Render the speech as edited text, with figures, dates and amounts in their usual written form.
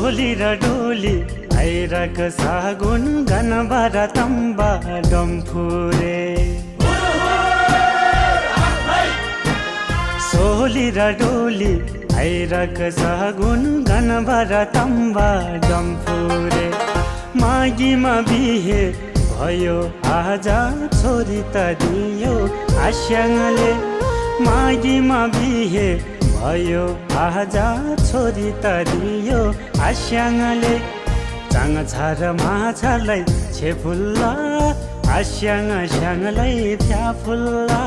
सोली र डोली आइरक सागुन गनबार तम्बा डम्फुरे सोली र डोली आइरक सागुन गनबार तम्बा डम्फुरे मागीमा बिहे भयो आज छोरी त दियो आस्याङले मागीमा बिहे भयो आज छोरी त दियो आस्याङले चाङ छार माछालाई छेफुल्ला आस्याङ स्याङलाई फ्याफुल्ला